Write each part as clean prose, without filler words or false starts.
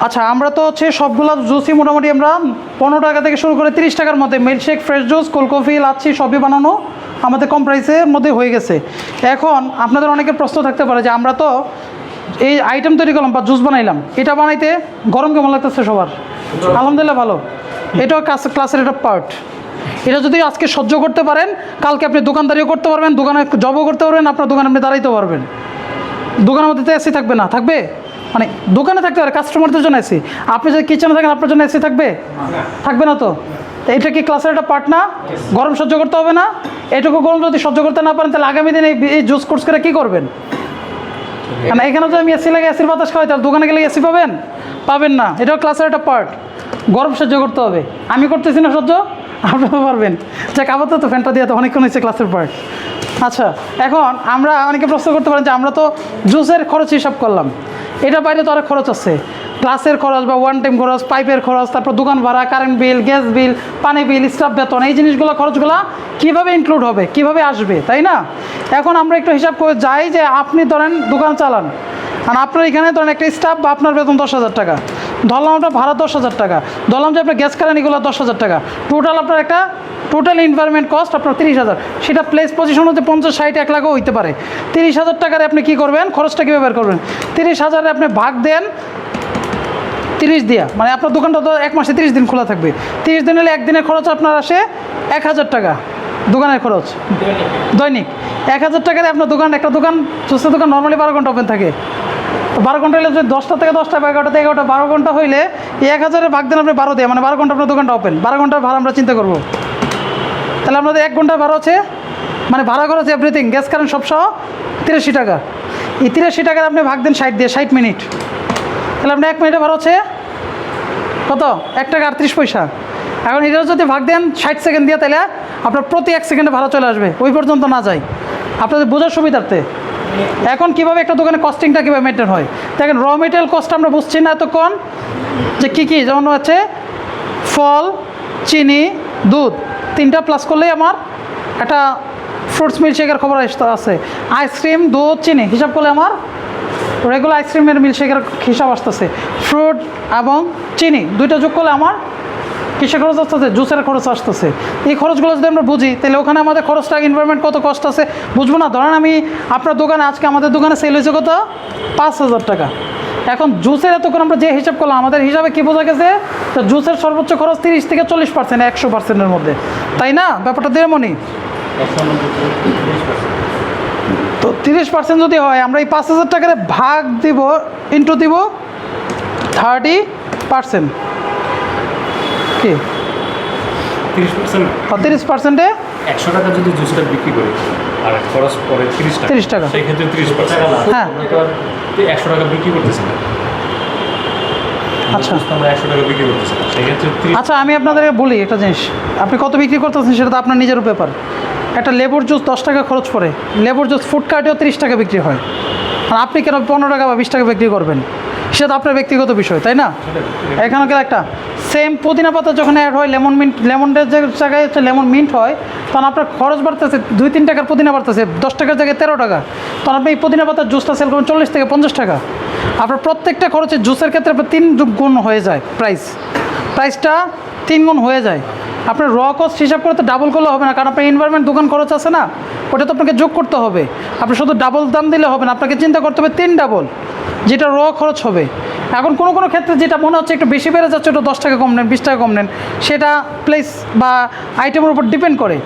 আচ্ছা, আমরা তো হচ্ছে সবগুলো জুসই মোটামুটি আমরা 15 টাকা থেকে শুরু করে 30 টাকার মধ্যে milkshake, fresh juice, cold coffee, lassi সবই বানানো আমাদের কম প্রাইসের মধ্যে হয়ে গেছে। এখন আপনাদের অনেকের প্রশ্ন থাকতে পারে যে আমরা তো এই আইটেম তৈরি করলাম বা জুস বানাইলাম, এটা বানাইতে গরম কেমন লাগতেছে সবার? আলহামদুলিল্লাহ ভালো। এটাও ক্লাসের একটা পার্ট। এটা যদি আজকে সহ্য করতে পারেন, কালকে আপনি দোকানদারিও করতে পারবেন, দোকানে জবও করতে পারবেন, আপনার দোকানে আপনি দাঁড়াইতে পারবেন। দোকানের মধ্যে তো এসি থাকবে না? থাকবে, মানে দোকানে থাকতে পারে কাস্টমারদের জন্য এসি। আপনি যদি কিচেনে থাকেন আপনার জন্য এসি থাকবে? থাকবে না তো। এটা কি ক্লাসের একটা পার্ট না? গরম সহ্য করতে হবে না? এটুকু গরম যদি সহ্য করতে না পারেন তাহলে আগামী দিনে এই জুস কোর্স করে কী করবেন? মানে এখানে যদি আমি এসি লাগে এসির বাতাস খাওয়াই, তাহলে দোকানে গেলে এসি পাবেন? পাবেন না। এটাও ক্লাসের একটা পার্ট। গরম সহ্য করতে হবে। আমি করতেছি না সহ্য, আপনারা পারবেন। যাক, আপাতত তো ফ্যানটা দিয়ে তো অনেকক্ষণ হয়েছে ক্লাসের পার্ট। আচ্ছা, এখন আমরা অনেকে প্রশ্ন করতে পারেন যে আমরা তো জুসের খরচ হিসাব করলাম, এটা বাইরে তো আরও খরচ আছে। ক্লাসের খরচ বা ওয়ান টাইম খরচ, পাইপের খরচ, তারপর দোকান ভাড়া, কারেন্ট বিল, গ্যাস বিল, পানি বিল, স্টাফ বেতন, এই জিনিসগুলো খরচগুলো কীভাবে ইনক্লুড হবে, কীভাবে আসবে, তাই না? এখন আমরা একটু হিসাব করে যাই যে আপনি ধরেন দোকান চালান, আর আপনার এখানে ধরেন একটা স্টাফ বা আপনার বেতন 10,000 টাকা, ধরলাম আপনার ভাড়া 10,000 টাকা, ধরলাম যে আপনার গ্যাস কারেন্ট এগুলো 10,000 টাকা, টোটাল আপনার একটা টোটাল এনভায়রনমেন্ট কস্ট আপনার 30,000। সেটা প্লেস পজিশন হচ্ছে 50, 60, 1 লাখও হইতে পারে। 30,000 টাকারে আপনি কী করবেন, খরচটা কীভাবে বের করবেন? 30,000-এ আপনি ভাগ দেন 30 দিয়া, মানে আপনার দোকানটা তো 1 মাসে 30 দিন খোলা থাকবে। 30 দিন হলে একদিনের খরচ আপনার আসে 1,000 টাকা, দোকানের খরচ দৈনিক 1,000 টাকায় আপনার দোকান, একটা দোকান জুসের দোকান নর্মালি 12 ঘন্টা ওপেন থাকে। তো 12 ঘন্টা হলে যদি 10টা থেকে 10টা বা 11টা থেকে 11টা 12 ঘন্টা হইলে এই 1,000-এর ভাগ দেন আপনি 12 দিয়ে, মানে 12 ঘন্টা আপনার দোকানটা ওপেন। 12 ঘন্টার ভাড়া আমরা চিন্তা করবো, তাহলে আপনাদের 1 ঘন্টার ভাড়া হচ্ছে, মানে ভাড়া খরচ এভরিথিং, গ্যাস কারেন্ট সব সহ 83 টাকা। এই 83 টাকার আপনি ভাগ দেন 60 দিয়ে, 60 মিনিট, তাহলে আপনি 1 মিনিটে ভাড়া হচ্ছে কত? 1 টাকা 38 পয়সা। এখন এটা যদি ভাগ দেন 60 সেকেন্ড দিয়ে, তাহলে আপনার প্রতি 1 সেকেন্ডে ভাড়া চলে আসবে, ওই পর্যন্ত না যায়, আপনাদের বোঝার সুবিধার্থে। এখন কীভাবে একটা দোকানে কস্টিংটা কীভাবে মেনটেন হয় দেখেন। র মেটেরিয়াল কস্ট আমরা বুঝছি না এতক্ষণ যে কী কী, যেমন হচ্ছে ফল, চিনি, দুধ, 3টা প্লাস করলেই আমার একটা ফ্রুটস মিল্কশেকের খবর আছে। আইসক্রিম, দুধ, চিনি হিসাব করলে আমার রেগুলার আইসক্রিমের মিল্কশেকের হিসাব আসতেছে। ফ্রুট এবং চিনি 2টা যোগ করলে আমার কিসের খরচ আসতেছে? জুসের খরচ আসতেছে। এই খরচগুলো যদি আমরা বুঝি তাহলে ওখানে আমাদের খরচটা এনভায়রনমেন্ট কত কষ্ট আছে বুঝবো না? ধরেন আমি আপনার দোকানে আজকে আমাদের দোকানে সেল হয়েছে কত? 5,000 টাকা। এখন জুসের এতক্ষণ আমরা যে হিসাব করলাম, আমাদের হিসাবে কী বোঝা গেছে? তো জুসের সর্বোচ্চ খরচ 30 থেকে 40%, 100%-এর মধ্যে, তাই না? ব্যাপারটা দেড়মনি। তো 30% যদি হয়, আমরা এই 5,000 টাকার ভাগ দিব, ইন্টু দিব 30%, কি 30%-এ 100 টাকা যদি জুসটা বিক্রি করি আর খরচ পরে 30 টাকা, সেই ক্ষেত্রে 30%। হ্যাঁ, 100 টাকা বিক্রি করতেছি না। আচ্ছা আমরা 100 টাকা বিক্রি করতেছি না, সেই ক্ষেত্রে 30। আচ্ছা, আমি আপনাদেরকে বলি একটা জিনিস, আপনি কত বিক্রি করতেছেন সেটা তো আপনার নিজের ব্যাপার। একটা লেবুর জুস 10 টাকা খরচ পড়ে, লেবুর জুস ফুড কার্টেও 30 টাকা বিক্রি হয়, আর আপনি কেন 15 টাকা বা 20 টাকা বিক্রি করবেন? সেটা তো আপনার ব্যক্তিগত বিষয়, তাই না? এখানে গেলে একটা সেম পুদিনা পাতা যখন অ্যাড হয়, লেমনের যে জায়গায় হচ্ছে লেমন মিন্ট হয়, তখন আপনার খরচ বাড়তেছে 2-3 টাকার পুদিনা বাড়তেছে, 10 টাকার জায়গায় 13 টাকা, তখন আপনি এই পুদিনা পাতার জুসটা সেল করবেন 40 থেকে 50 টাকা। আপনার প্রত্যেকটা খরচের জুসের ক্ষেত্রে আপনার 3 গুণ হয়ে যায়, প্রাইসটা 3 গুণ হয়ে যায়। আপনার র কস্ট হিসাব করে তো ডাবল করলে হবে না, কারণ আপনার এনভায়রনমেন্ট দোকান খরচ আছে না, ওটা তো আপনাকে যোগ করতে হবে। আপনি শুধু ডাবল দাম দিলে হবে না, আপনাকে চিন্তা করতে হবে 3 ডাবল, যেটা র খরচ হবে। এখন কোনো কোনো ক্ষেত্রে যেটা মনে হচ্ছে একটু বেশি বেড়ে যাচ্ছে, ওটা 10 টাকা কম নেন, 20 টাকা কম নেন, সেটা প্লেস বা আইটেমের উপর ডিপেন্ড করে।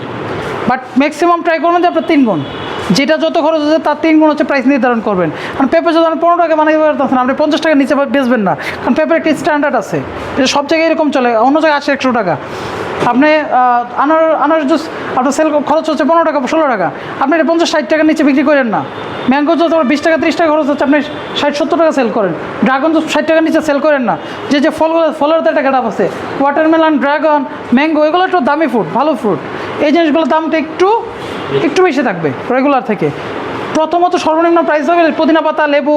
বাট ম্যাক্সিমাম ট্রাই করবেন যে আপনার 3 গুণ, যেটা যত খরচ হচ্ছে তার 3 গুণ হচ্ছে প্রাইস নির্ধারণ করবেন। কারণ পেঁপে যদি আপনি 15 টাকা বানাইতে পারতেছেন, আপনি 50 টাকার নিচে বেচবেন না, কারণ পেঁপের একটা স্ট্যান্ডার্ড আছে, এটা সব জায়গায় এরকম চলে, অন্য জায়গায় 80-100 টাকা। আপনি আনার জুস আপনার সেল খরচ হচ্ছে 15 টাকা 16 টাকা, আপনি এটা 50-60 টাকার নিচে বিক্রি করেন না। ম্যাঙ্গো জুস আপনার 20 টাকা 30 টাকা খরচ হচ্ছে, আপনি 60-70 টাকা সেল করেন। ড্রাগন জুস 60 টাকার নিচে সেল করেন না। যে ফলের তো একটা গেট আপ আছে, ওয়াটারমেলন, ড্রাগন, ম্যাঙ্গো, এগুলো একটু দামি ফ্রুট, ভালো ফ্রুট, এই জিনিসগুলোর দামটা একটু বেশি থাকবে রেগুলার থেকে। প্রথমত সর্বনিম্ন প্রাইস হবে পুদিনা পাতা, লেবু,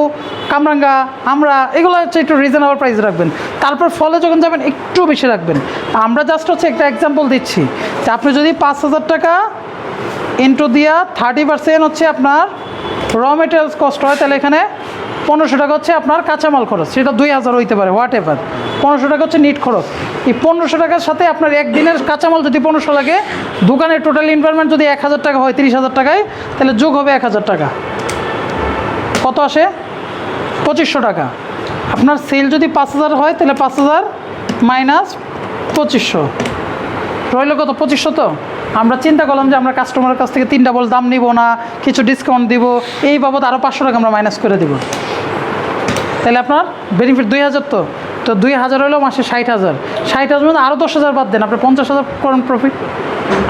কামরাঙ্গা, আমরা, এগুলো হচ্ছে একটু রিজনেবল প্রাইস রাখবেন। তারপর ফলে যখন যাবেন একটু বেশি রাখবেন। আমরা জাস্ট হচ্ছে একটা এক্সাম্পল দিচ্ছি যে আপনি যদি 5,000 টাকা ইন্টু দিয়া 30% হচ্ছে আপনার র মেটেরিয়ালস কস্ট হয়, তাহলে এখানে 1500 টাকা হচ্ছে আপনার কাঁচামাল খরচ, সেটা 2000 হইতে পারে, হোয়াট এভার। 1500 টাকা হচ্ছে নিট খরচ। এই 1500 টাকার সাথে আপনার একদিনের কাঁচামাল যদি 1500 লাগে, দোকানের টোটাল ইনভেস্টমেন্ট যদি 1000 টাকা হয় 30,000 টাকায়, তাহলে যোগ হবে 1000 টাকা। কত আসে? 2500 টাকা। আপনার সেল যদি 5000 হয় তাহলে 5000 মাইনাস 2500 রইল কত? 2500। তো আমরা চিন্তা করলাম যে আমরা কাস্টমারের কাছ থেকে 3 ডাবল দাম নিব না, কিছু ডিসকাউন্ট দিব, এই বাবদ আরও 500 টাকা আমরা মাইনাস করে দিব। তাহলে আপনার বেনিফিট 2000। তো 2000 হলো মাসে 60,000। 60,000 মধ্যে আরও 10,000 বাদ দেন, আপনি 50,000 করেন প্রফিট।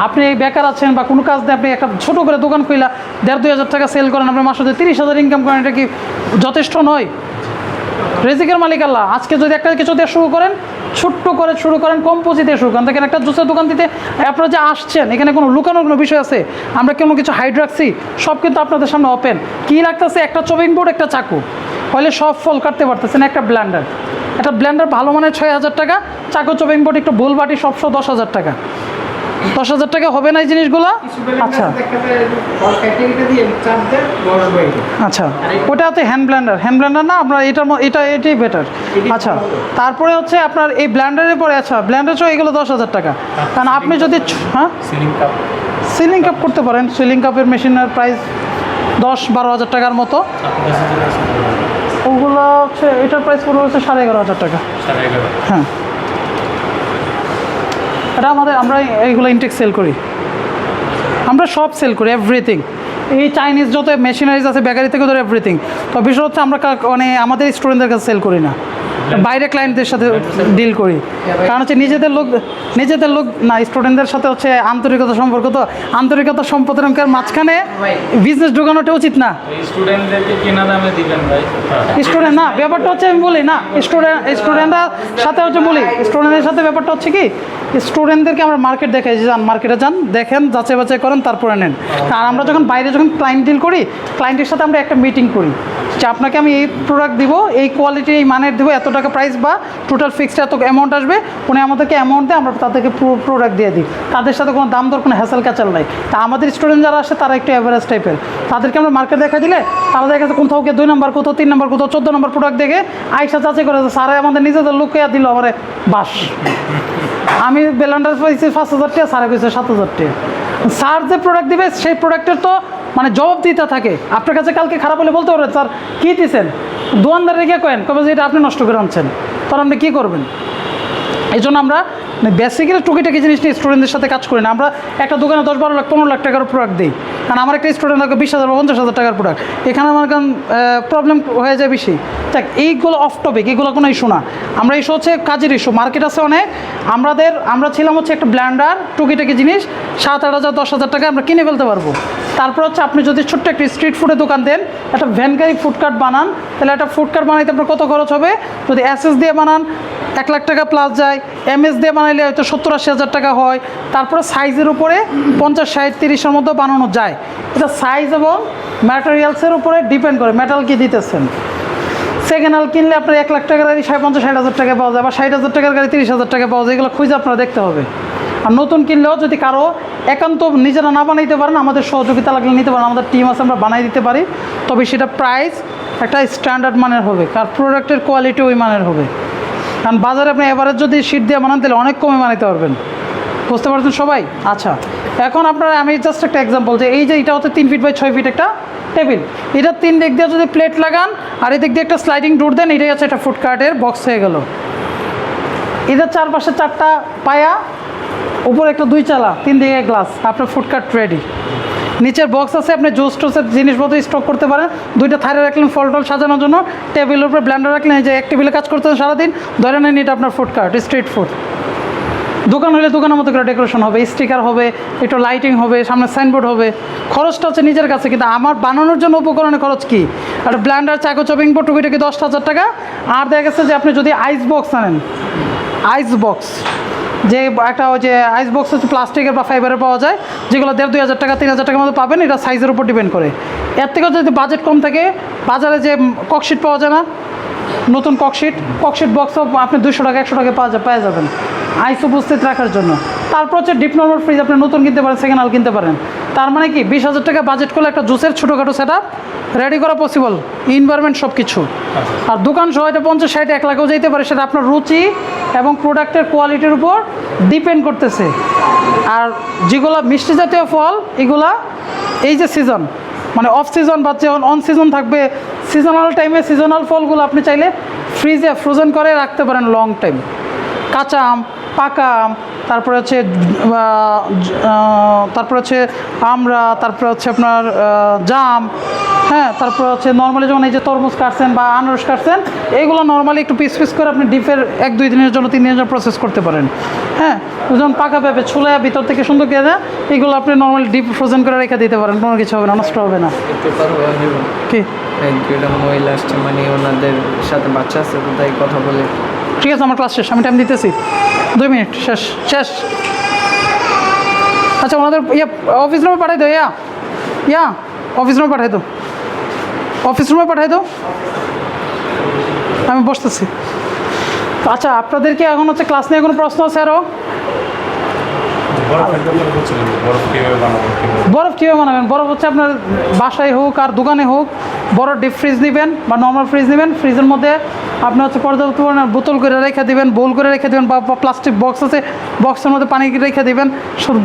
আপনি বেকার আছেন বা কোনো কাজ দিয়ে আপনি একটা ছোটো করে দোকান খুইলা 1,500-2,000 টাকা সেল করেন, আপনি মাসে 30,000 ইনকাম করেন, এটা কি যথেষ্ট নয়? রেজিকের মালিক আল্লাহ। আজকে যদি একটা কিছু দিয়ে শুরু করেন, ছোট্ট করে শুরু করেন, কম পুঁজি দিয়ে শুরু করেন। দেখেন একটা জুসের দোকান দিতে আপনারা যে আসছেন, এখানে কোনো লুকানোর কোনো বিষয় আছে? আমরা কোনো কিছু হাইড রাখছি? সব কিন্তু আপনাদের সামনে ওপেন। কী লাগতেছে? একটা চপিং বোর্ড, একটা চাকু, হলে সব ফল কাটতে পারতেছেন, একটা ব্লেন্ডার। একটা ব্লেন্ডার ভালো মানের 6,000 টাকা, চাকু চপিং বোর্ড একটু ভুল বাটি সব 10,000 টাকা। 10,000 টাকা হবে না এই জিনিসগুলো? আচ্ছা আচ্ছা, ওটা হচ্ছে হ্যান্ড ব্লেন্ডার না, আপনার এটাই বেটার। আচ্ছা, তারপরে হচ্ছে আপনার এই ব্লেন্ডারের পরে, আচ্ছা ব্লেন্ডার সহ এগুলো 10,000 টাকা। কারণ আপনি যদি সিলিং কাপ করতে পারেন, সিলিং কাপের মেশিনের প্রাইস 10-12 হাজার টাকার মতো। ওগুলো হচ্ছে, এটার প্রাইস পড়বে হচ্ছে 11,500 টাকা। হ্যাঁ, এটা আমরা এইগুলো ইনটেক সেল করি, আমরা সব সেল করি, এভরিথিং। এই চাইনিজ যত মেশিনারিজ আছে, বেকারি থেকে ধরে এভরিথিং। তো বিষয় হচ্ছে আমরা মানে আমাদের স্টুডেন্টদের কাছে সেল করি না, বাইরে ক্লায়েন্টদের সাথে ডিল করি। কারণ হচ্ছে নিজেদের লোক না, স্টুডেন্টদের সাথে হচ্ছে আন্তরিকতা সম্পর্ক। তো আন্তরিকতা সম্পর্কের মাঝখানে বিজনেস ঢোকানোটা উচিত না। স্টুডেন্টদেরকে কেনা দামে দিবেন ভাই? স্টুডেন্ট না, ব্যাপারটা হচ্ছে আমি বলি না, স্টুডেন্টদের সাথে হচ্ছে বলি, স্টুডেন্টের সাথে ব্যাপারটা হচ্ছে কি, স্টুডেন্টদেরকে আমরা মার্কেট দেখাই যে যান মার্কেটে যান, দেখেন, যাচাই বাছাই করেন, তারপরে নেন। আর আমরা যখন বাইরে ক্লায়েন্ট ডিল করি, ক্লায়েন্টের সাথে আমরা একটা মিটিং করি যে আপনাকে আমি এই প্রোডাক্ট দিব, এই কোয়ালিটি, এই মানের দিব, এত টাকা প্রাইস বা টোটাল ফিক্সড এত অ্যামাউন্ট আসবে, উনি আমাদেরকে অ্যামাউন্ট দিয়ে আমরা তাদেরকে পুরো প্রোডাক্ট দিয়ে দিই। তাদের সাথে কোনো দাম দর, কোনো হ্যাসেল ক্যাচাল নাই। তা আমাদের স্টুডেন্ট যারা আসে তারা একটু অ্যাভারেজ টাইপের, তাদেরকে আমরা মার্কেট দেখা দিলে তারা দেখা যাচ্ছে কোথাও 2 নম্বর, কোথাও 3 নম্বর, কোথাও 14 নম্বর প্রোডাক্ট দেখে আইসা যাচাই করে স্যারে আমাদের নিজেদের লোককে দিল আমার বাস। আমি ব্লেন্ডার পাইছি 5,000 টাকা, স্যারে কইছে 7,000 টাকা। স্যার যে প্রোডাক্ট দিবে সেই প্রোডাক্টের তো মানে জবাব দিতে থাকে। আপনার কাছে কালকে খারাপ হলে বলতে পারবেন স্যার কী দিচ্ছেন, দোকানদার রেখে কেন কবে যে এটা আপনি নষ্ট করে আনছেন, তখন আপনি কী করবেন? এই জন্য আমরা বেসিক্যালি টুকিটাকি জিনিস নিয়ে স্টুডেন্টদের সাথে কাজ করি না। আমরা একটা দোকানে 10-12 লাখ 15 লাখ টাকার প্রোডাক্ট দিই, কারণ আমার একটা স্টুডেন্ট লাগে 20,000 বা 50,000 টাকার প্রোডাক্ট। এখানে আমার কারণ প্রবলেম হয়ে যায় বেশি। দেখ, এইগুলো অফ টপিক, এগুলো কোনো ইস্যু না। আমরা ইস্যু হচ্ছে কাজের ইস্যু। মার্কেট আছে অনেক, আমরা ছিলাম হচ্ছে একটা ব্ল্যান্ডার, টুকিটাকি জিনিস 7-8 হাজার 10,000 টাকা আমরা কিনে ফেলতে পারবো। তারপর হচ্ছে আপনি যদি ছোট্ট একটা স্ট্রিট ফুডের দোকান দেন, একটা ভ্যানগাড়ি ফুডকার্ট বানান, তাহলে একটা ফুডকার্ট বানাইতে আপনার কত খরচ হবে? যদি এসএস দিয়ে বানান 1 লাখ টাকা প্লাস যায়, এমএস দিয়ে বানাইলে হয়তো 70-80 হাজার টাকা হয়। তারপরে সাইজের উপরে 50-60-30-এর মধ্যে বানানো যায়। এটা সাইজ এবং ম্যাটেরিয়ালসের উপরে ডিপেন্ড করে, মেটাল কি দিতেছেন। সেকেন্ড হ্যান্ড কিনলে আপনার 1 লাখ টাকার গাড়ি 50-60 হাজার টাকা পাওয়া যায়, বা 60,000 টাকার গাড়ি 30,000 টাকা পাওয়া যায়। এগুলো খুঁজে আপনারা দেখতে হবে। আর নতুন কিনলেও যদি কারো একান্ত নিজেরা না বানাইতে পারেন, আমাদের সহযোগিতা লাগলে নিতে পারেন, আমাদের টিম আছে, আমরা বানাই দিতে পারি। তবে সেটা প্রাইস একটা স্ট্যান্ডার্ড মানের হবে, কার প্রোডাক্টের কোয়ালিটি ওই মানের হবে। কারণ বাজারে আপনি এভারেজ যদি শীট দিয়ে বানান তাহলে অনেক কমে বানাইতে পারবেন। বুঝতে পারছেন সবাই? আচ্ছা, এখন আপনারা আমি জাস্ট একটা এক্সাম্পল, যে এই যে এটা হচ্ছে 3 ফিট বাই 6 ফিট একটা টেবিল, এটা 3 দিক দিয়ে যদি প্লেট লাগান আর এদিক দিয়ে একটা স্লাইডিং ডোর দেন, এটাই হচ্ছে একটা ফুডকার্টের বক্স হয়ে গেল। এদের চারপাশে 4টা পায়া, উপরে একটা 2 চালা, 3 দিকে গ্লাস, আপনার ফুডকার্ট রেডি। নিচের বক্স আছে, আপনি জুস টুসের জিনিসপত্র স্টক করতে পারেন। 2টা থাইরে রাখলেন ফল টল সাজানোর জন্য, টেবিলের উপরে ব্লেন্ডার রাখলেন, এই যে এক টেবিলে কাজ করতেন সারাদিন, ধরে নেন এটা আপনার ফুডকার্ট, স্ট্রিট ফুড। দোকান হলে দোকানের মতো করে ডেকোরেশন হবে, স্টিকার হবে, একটু লাইটিং হবে, সামনে সাইনবোর্ড হবে। খরচটা হচ্ছে নিজের কাছে, কিন্তু আমার বানানোর জন্য উপকরণের খরচ কি? একটা ব্লেন্ডার, চাকু চপিং বোর্ড, টুকিটাকি 10,000 টাকা। আর দেখা গেছে যে আপনি যদি আইস বক্স আনেন, আইস বক্স যে একটা ওই যে আইস বক্স হচ্ছে প্লাস্টিকের বা ফাইবারের পাওয়া যায়, যেগুলো 1,500-2,000 টাকা 3,000 টাকার মতো পাবেন। এটা সাইজের উপর ডিপেন্ড করে। এর থেকেও যদি বাজেট কম থাকে, বাজারে যে ককশিট পাওয়া যায় না, নতুন ককশিট বক্সও আপনি 200 টাকা 100 টাকা পেয়ে যাবেন আইস উপস্থিত রাখার জন্য। তারপর হচ্ছে ডিপ নর্মাল ফ্রিজ, আপনি নতুন কিনতে পারেন, সেকেন্ড হ্যান্ড কিনতে পারেন। তার মানে কি 20,000 টাকা বাজেট করলে একটা জুসের ছোটোখাটো সেট আপ রেডি করা পসিবল, ইনভারমেন্ট সব কিছু। আর দোকান সহ এটা 50-60-1 লাখও যেতে পারে, সেটা আপনার রুচি এবং প্রোডাক্টের কোয়ালিটির উপর ডিপেন্ড করতেছে। আর যেগুলো মিষ্টি জাতীয় ফল এগুলা এই যে সিজন মানে অফ সিজন বা যখন অন সিজন থাকবে, সিজনাল টাইমে সিজনাল ফলগুলো আপনি চাইলে ফ্রিজে ফ্রোজেন করে রাখতে পারেন লং টাইম। কাঁচা আম, পাকা আম, তারপরে হচ্ছে আমরা, তারপরে হচ্ছে আপনার জাম, হ্যাঁ, তারপরে হচ্ছে নর্মালি যখন এই যে তরমুজ কাটছেন বা আনারস কাটছেন, এইগুলো নর্মালি একটু পিস পিস করে আপনি ডিপের 1-2 দিনের জন্য 3 দিনের জন্য প্রসেস করতে পারেন। হ্যাঁ, যেমন পাকা পেঁপে ছুলে ভিতর থেকে সুন্দর করে দেয়, এগুলো আপনি নর্মালি ডিপ ফ্রোজেন করে রেখে দিতে পারেন, কোনো কিছু হবে না, নষ্ট হবে না। একটু কথা বলা যাবে? কি একটা মহিলা আসছে, মানে ওনাদের সাথে বাচ্চা আছে, তো তাই কথা বলে। ঠিক আছে, আমার ক্লাস শেষ, আমি টাইম দিতেছি, 2 মিনিট, শেষ শেষ। আচ্ছা, ওনাদের অফিস রুমে পাঠাই দাও, অফিস রুমে পাঠাই দাও, আমি বসতেছি। আচ্ছা, আপনাদেরকে এখন হচ্ছে ক্লাস নিয়ে কোনো প্রশ্ন আছে আরও? বরফ কীভাবে বানাবেন? বরফ হচ্ছে আপনার বাসায় হোক আর দোকানে হোক, বড় ডিপ ফ্রিজ নেবেন বা নর্মাল ফ্রিজ নেবেন, ফ্রিজের মধ্যে আপনি হচ্ছে পর্যাপ্ত পরিমাণে বোতল করে রেখে দেবেন, বোল করে রেখে দেবেন, বা প্লাস্টিক বক্স আছে, বক্সের মধ্যে পানি রেখে দেবেন,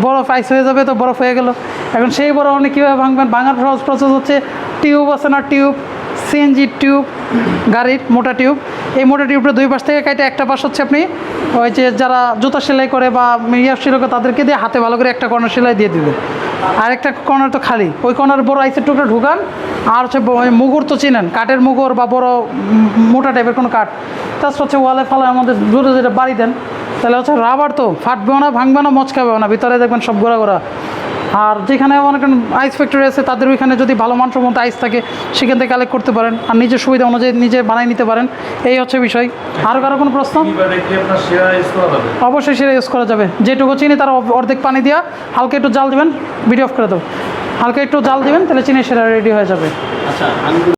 বরফ আইস হয়ে যাবে, তো বরফ হয়ে গেল। এখন সেই বরফ আপনি কীভাবে ভাঙবেন? ভাঙার সহজ প্রসেস হচ্ছে টিউব আছে না, টিউব, সিএনজি টিউব, গাড়ির মোটা টিউব, এই মোটা টিউবটা 2 পাশ থেকে কেটে একটা পাশ হচ্ছে আপনি ওই যে যারা জুতা সেলাই করে বা সেলাই করে তাদেরকে দিয়ে হাতে ভালো করে একটা কর্নার সেলাই দিয়ে দিবে, আর একটা কর্নার তো খালি, ওই কর্নার বড় আইসের টুকরা ঢুকান। আর হচ্ছে মুগুর তো চিনেন, কাঠের মুগুর বা বড় মোটা টাইপের কোনো কাঠ, তাছাড়া হচ্ছে ওয়ালে ফালার মধ্যে জোরে যেটা বাড়ি দেন, তাহলে হচ্ছে রাবার তো ফাটবেও না, ভাঙবে না, মচকাবেও না, ভিতরে দেখবেন সব গোড়া গোড়া। আর যেখানে অনেক আইস ফ্যাক্টরি আছে তাদের ওইখানে যদি ভালো মানসম্মত আইস থাকে সেখান থেকে কালেক্ট করতে পারেন, আর নিজের সুবিধা অনুযায়ী নিজে বানিয়ে নিতে পারেন, এই হচ্ছে বিষয়। আরও কারো কোনো প্রশ্ন? অবশ্যই সেটা ইউজ করা যাবে, যেটুকু চিনি তার অর্ধেক পানি দিয়া হালকা একটু জাল দেবেন, ভিডিও অফ করে দেবো, হালকা একটু জাল দেবেন, তাহলে চিনি সেটা রেডি হয়ে যাবে। আচ্ছা,